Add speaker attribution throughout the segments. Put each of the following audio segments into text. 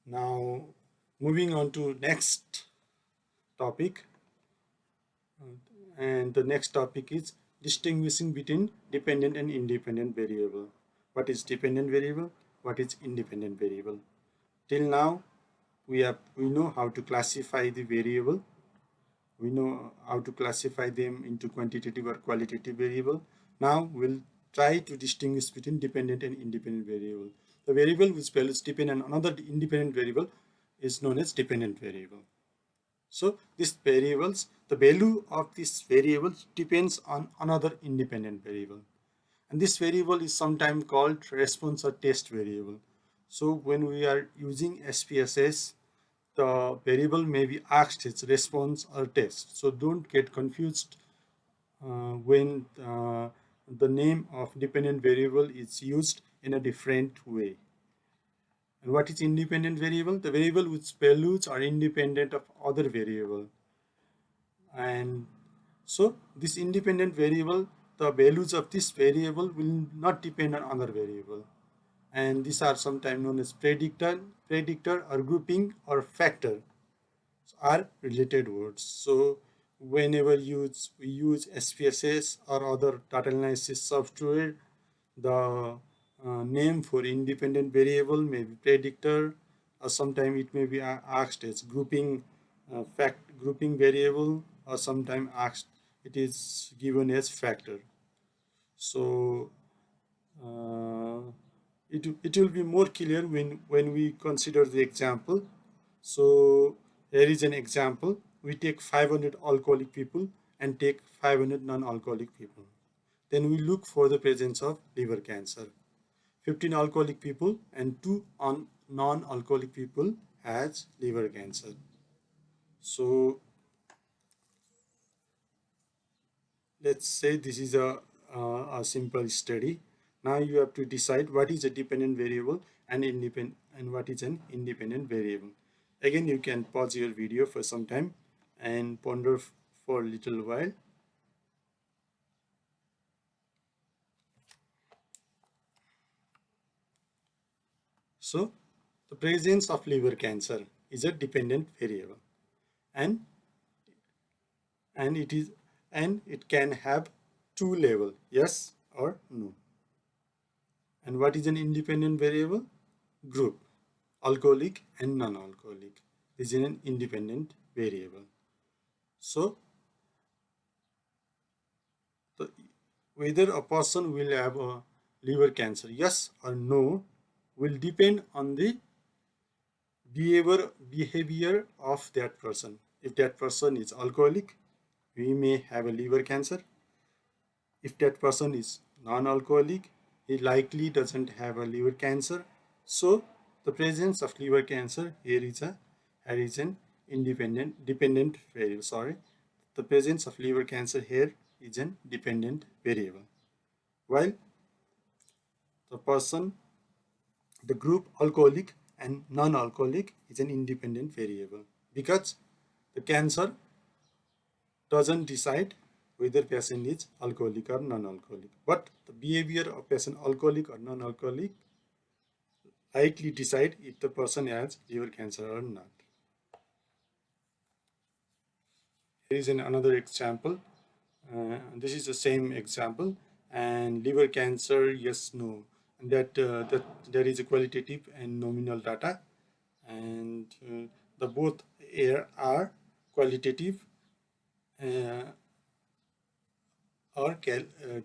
Speaker 1: Now, moving on to next topic, and the next topic is distinguishing between dependent and independent variable. What is dependent variable? What is independent variable? Till now, we know how to classify the variable. We know how to classify them into quantitative or qualitative variable. Now we'll try to distinguish between dependent and independent variable. The variable whose values depend on another independent variable is known as dependent variable. So these variables, the value of this variable depends on another independent variable. And this variable is sometimes called response or test variable. So when we are using SPSS, the variable may be asked its response or test. So don't get confused when the name of dependent variable is used in a different way. And what is independent variable? The variable whose values are independent of other variable. And so this independent variable, the values of this variable will not depend on other variable. And these are sometimes known as predictor or grouping or factor are related words. So whenever we use SPSS or other data analysis software, the name for independent variable may be predictor, or sometimes it may be asked as grouping variable, or sometimes asked it is given as factor. So uh, it will be more clear when we consider the example. So here is an example. We take 500 alcoholic people and take 500 non-alcoholic people. Then we look for the presence of liver cancer. 15 alcoholic people and 2 non-alcoholic people has liver cancer. So let's say this is a simple study. Now you have to decide what is a dependent variable and what is an independent variable. Again, you can pause your video for some time and ponder for a little while. So the presence of liver cancer is a dependent variable, and and it is and it can have two level, yes or no. And what is an independent variable? Group, alcoholic and non-alcoholic. This is an independent variable. So the, whether a person will have a liver cancer, yes or no, will depend on the behavior of that person. If that person is alcoholic, we may have a liver cancer. If that person is non-alcoholic, he likely doesn't have a liver cancer. So the presence of liver cancer here is an dependent variable. Sorry, the presence of liver cancer here is an dependent variable. While the person, the group alcoholic and non-alcoholic is an independent variable, because the cancer doesn't decide whether patient is alcoholic or non-alcoholic, but the behavior of patient alcoholic or non-alcoholic likely decide if the person has liver cancer or not. Here is another example. This is the same example, and liver cancer, yes, no, and that there is a qualitative and nominal data, and the both here are qualitative uh, or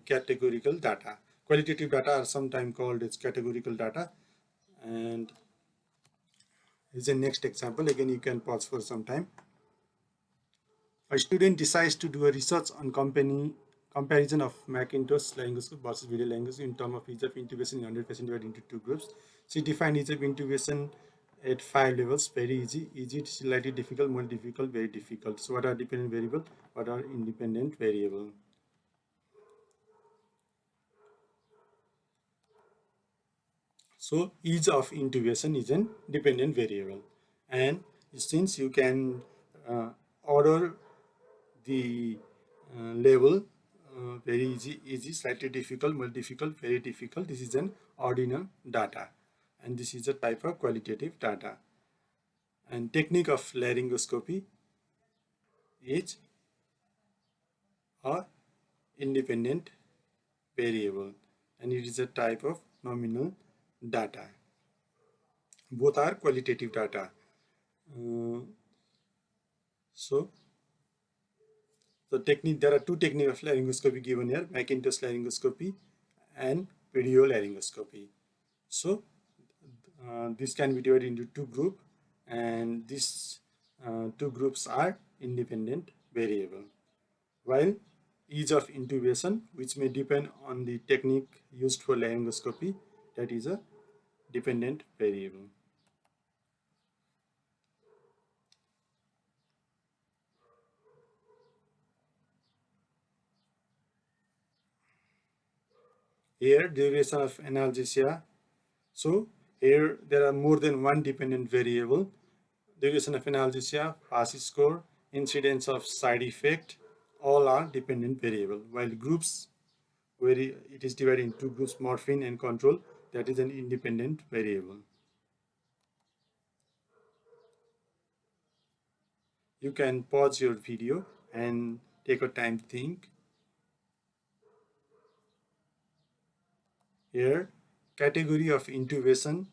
Speaker 1: categorical data. Qualitative data are sometimes called as categorical data. And is the next example. Again, you can pause for some time. A student decides to do a research on company comparison of Macintosh laryngoscope versus video laryngoscope in terms of ease of intubation in 100% divided into two groups. She defined ease of intubation at 5 levels: very easy, easy, slightly difficult, more difficult, very difficult. So what are dependent variable? What are independent variable? So ease of intubation is an dependent variable, and since you can order the level, very easy, easy, slightly difficult, more difficult, very difficult. This is an ordinal data, and this is a type of qualitative data. And technique of laryngoscopy is a independent variable, and it is a type of nominal data. Both are qualitative data. Uh, so the technique, there are two techniques of laryngoscopy given here: McIntosh laryngoscopy and video laryngoscopy. So this can be divided into two groups, and these two groups are independent variable. While ease of intubation, which may depend on the technique used for laryngoscopy, that is a dependent variable. Here, duration of analgesia. So here there are more than one dependent variable: duration of analgesia, PASI score, incidence of side effect, all are dependent variable. While groups, where it is divided into two groups, morphine and control, that is an independent variable. You can pause your video and take a time to think. Here, category of intubation,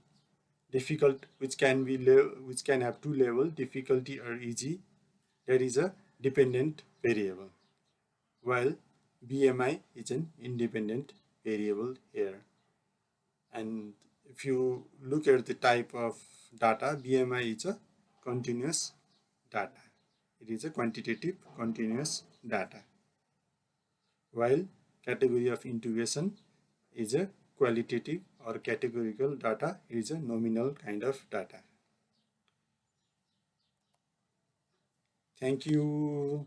Speaker 1: difficult, which can have two levels, difficulty or easy, that is a dependent variable, while BMI is an independent variable here. And if you look at the type of data, BMI is a continuous data. It is a quantitative continuous data, while category of intubation is a qualitative or categorical data. It is a nominal kind of data. Thank you.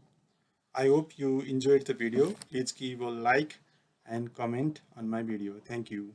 Speaker 1: I hope you enjoyed the video. Please give a like and comment on my video. Thank you.